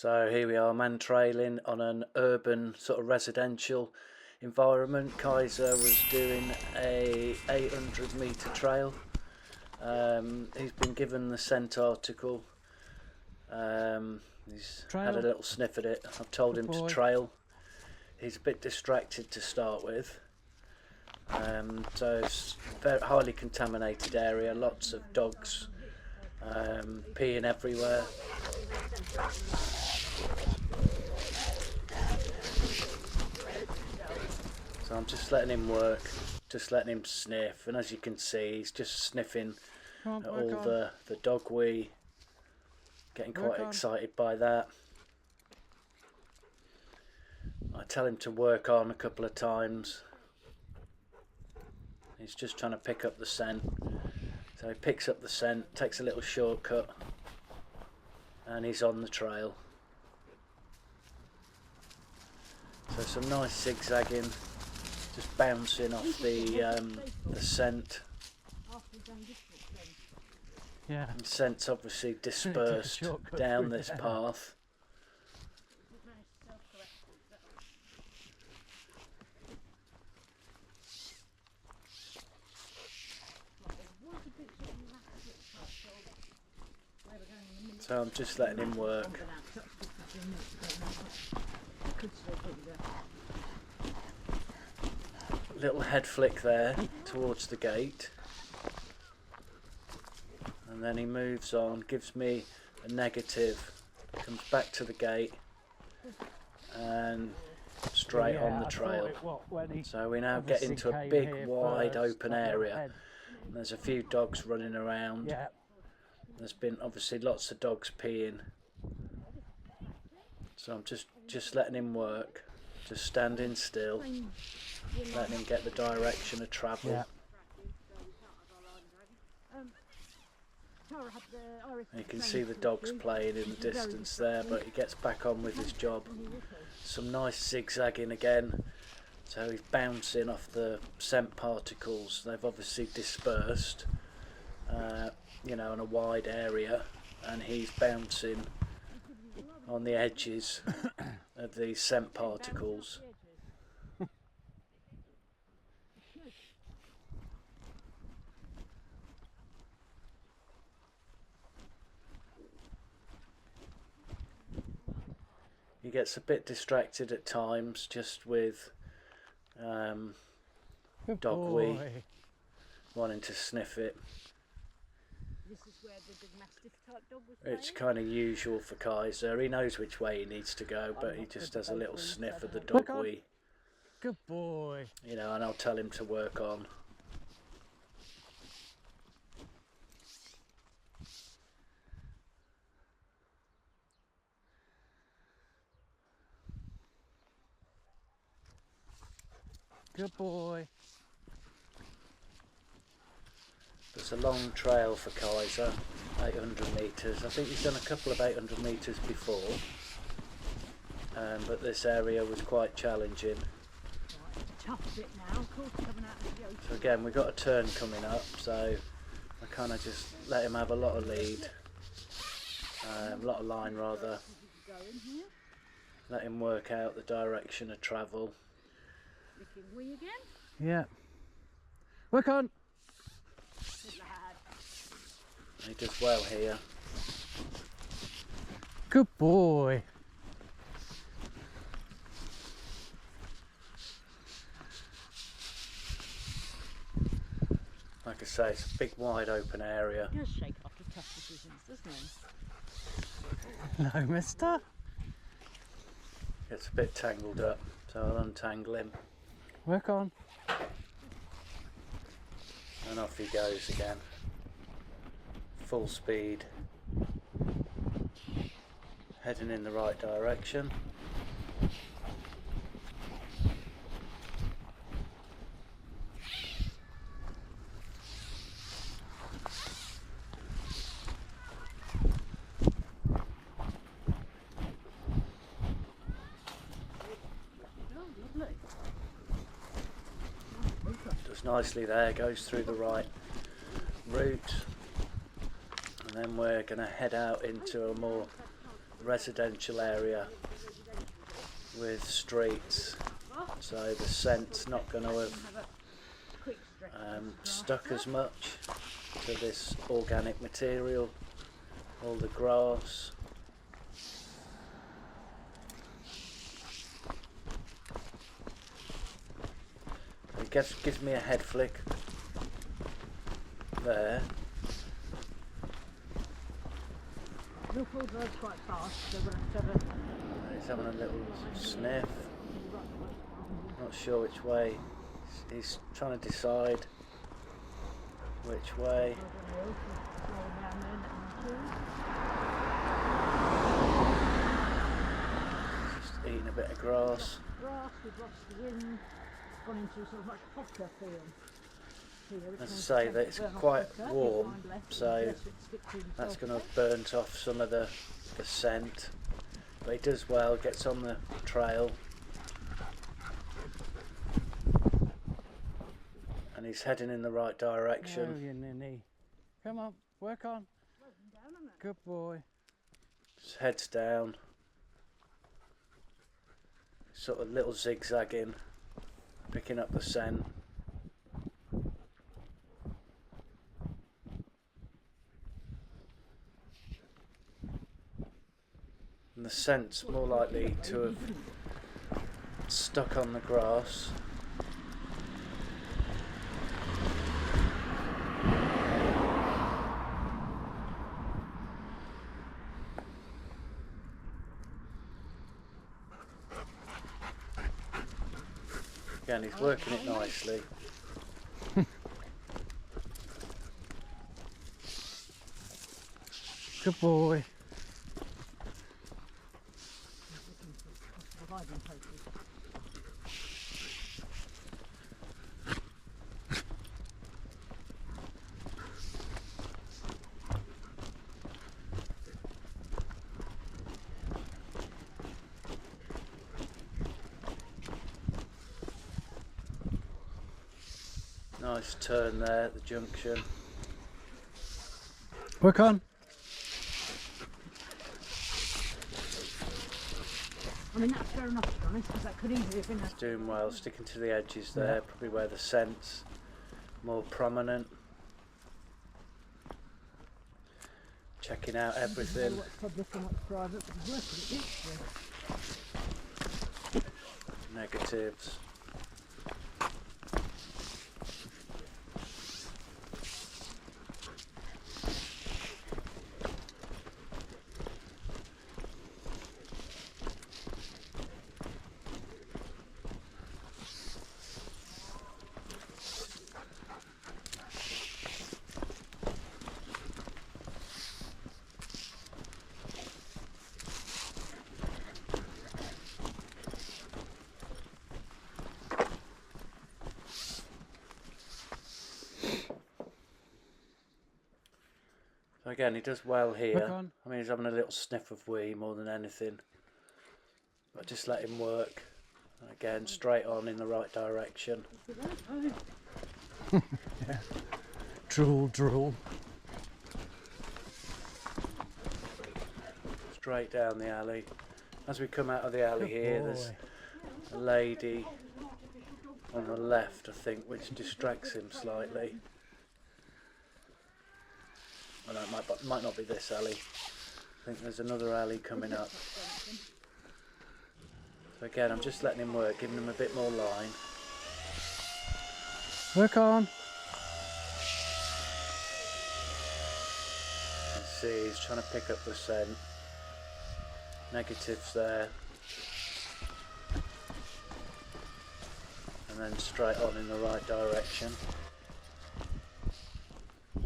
So here we are, mantrailing on an urban sort of residential environment. Kaiser was doing a 800 metre trail. He's been given the scent article. He's had a little sniff at it. I've told him to trail. He's a bit distracted to start with. So it's a very highly contaminated area, lots of dogs peeing everywhere. So I'm just letting him work, just letting him sniff, and as you can see he's just sniffing at all the dog wee, getting quite excited by that. I tell him to work on a couple of times. He's just trying to pick up the scent. So he picks up the scent, takes a little shortcut, and he's on the trail. So some nice zigzagging, just bouncing off the scent. Yeah. And scent's obviously dispersed down this path. So I'm just letting him work. Little head flick there towards the gate, and then he moves on, gives me a negative, comes back to the gate and straight on the trail. So we now get into a big wide open area. There's a few dogs running around. There's been obviously lots of dogs peeing. So I'm just letting him work, just standing still, letting him get the direction of travel. You can see the dogs playing in the distance there, but he gets back on with his job. Some nice zigzagging again, so he's bouncing off the scent particles. They've obviously dispersed, you know, in a wide area, and he's bouncing on the edges of these scent particles. He gets a bit distracted at times just with dog wee, wanting to sniff it. This is where the big mastiff type dog was It's kind of usual for Kaiser. He knows which way he needs to go, but he just has a little sniff of the dog wee. Good boy. You know, and I'll tell him to work on. Good boy. It's a long trail for Kaiser, 800 metres. I think he's done a couple of 800 metres before, but this area was quite challenging. tough bit now, of course, coming out of the ocean. So again, we've got a turn coming up, so I kind of just let him have a lot of lead, a lot of line rather. Let him work out the direction of travel. Licking wee again. Yeah. Work on. Good lad. He does well here. Good boy. Like I say, it's a big wide open area. He does shake after tough decisions, doesn't he? No, mister. Gets a bit tangled up, so I'll untangle him. Work on. And off he goes again. Full speed. Heading in the right direction. Does nicely there, goes through the right route, and then we're going to head out into a more residential area with streets, so the scent's not going to have stuck as much to this organic material, all the grass. It gives me a head flick there. He'll pull the road quite fast, so we're going to have He's having a little sniff. Not sure which way. He's trying to decide which way. Just eating a bit of grass. Grass, we've lost the wind, gone into sort of much hotter field. As I say, that it's quite warm, so that's going to have burnt off some of the scent. But he does well, gets on the trail, and he's heading in the right direction. Oh, you ninny. Come on, work on. Good boy. Just heads down, sort of little zigzagging, picking up the scent. And the scent's more likely to have stuck on the grass. Again, he's working it nicely. Good boy. Nice turn there at the junction. Work on. I mean, that's fair enough, to be honest, because that could easily have been He's doing well, sticking to the edges there, probably where the scent's more prominent. Checking out everything. what's public and what's private, but he's working it, Negatives. So again, he does well here. I mean, he's having a little sniff of wee more than anything. But just let him work. Again, straight on in the right direction. Yeah. Drool, drool. Straight down the alley. As we come out of the alley Good here, boy. there's a lady on the left, I think, which distracts him slightly. Well, no, it might not be this alley. I think there's another alley coming up. So again, I'm just letting him work, giving him a bit more line. Work on. You can see he's trying to pick up the scent. Negatives there. And then straight on in the right direction.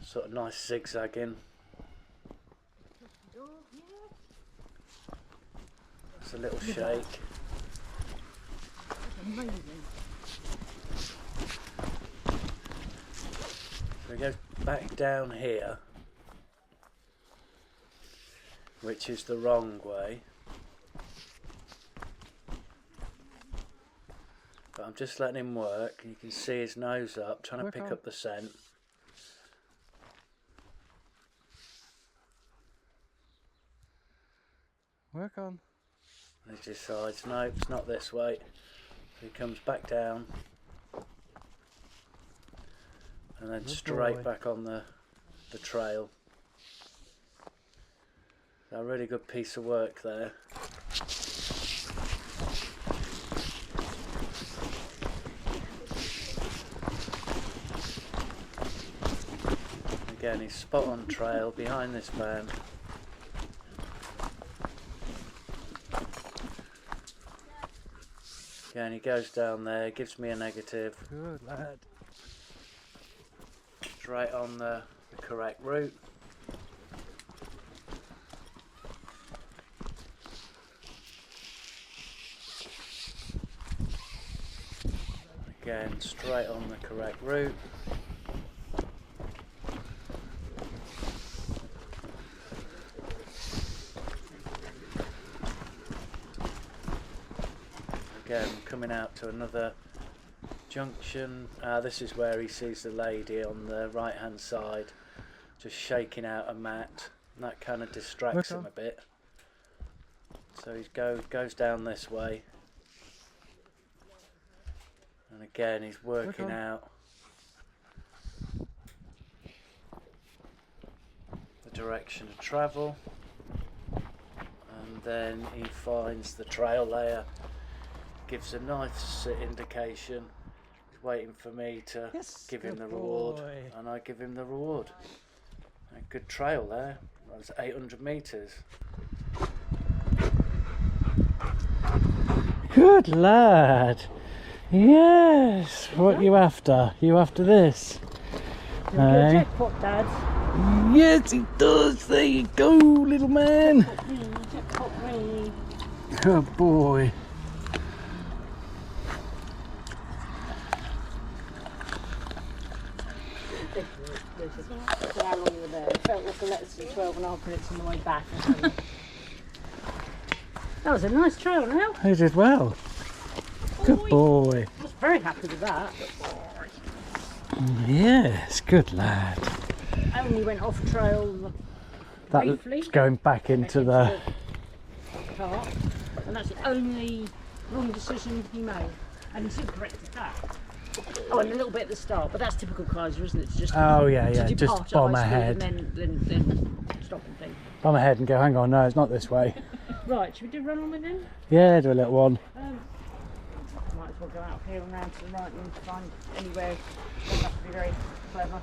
Sort of nice zigzagging. It's a little shake. amazing. So he goes back down here, which is the wrong way. But I'm just letting him work. You can see his nose up, trying to pick up the scent. Work on. And he decides, no, it's not this way. So he comes back down. And then Good straight boy. back on the trail. So a really good piece of work there. Again, he's spot on trail behind this van. Again, he goes down there, gives me a negative. Good lad. Straight on the correct route. Again, straight on the correct route. Again, coming out to another junction. This is where he sees the lady on the right hand side just shaking out a mat, and that kind of distracts him a bit. So he goes down this way, and again he's working out the direction of travel, and then he finds the trail layer, gives a nice indication. He's waiting for me to give him the reward, and I give him the reward. A good trail there. That was 800 metres. Good lad. Yes. What you after? You after this? Hey. Jackpot, Dad. Yes, he does. There you go, little man. Jackpot ring. Good boy. So how long you were there? It felt like a lettuce for 12.5 minutes on the way back. That was a nice trail now. He did well. Good boy. I was very happy with that. Yes, good lad. Only went off trail briefly. That's going back into the... Park, and that's the only wrong decision he made. And he soon corrected that. Oh, and a little bit at the start, but that's typical Kaiser, isn't it? To just Oh yeah, to yeah, depart just at bomb high speed ahead. and then stop and think. Bomb ahead and go, hang on, no, it's not this way. Right, should we do run on with him? Yeah, do a little one. Might as well go out here and round to the right and find anywhere. Doesn't have to be very clever.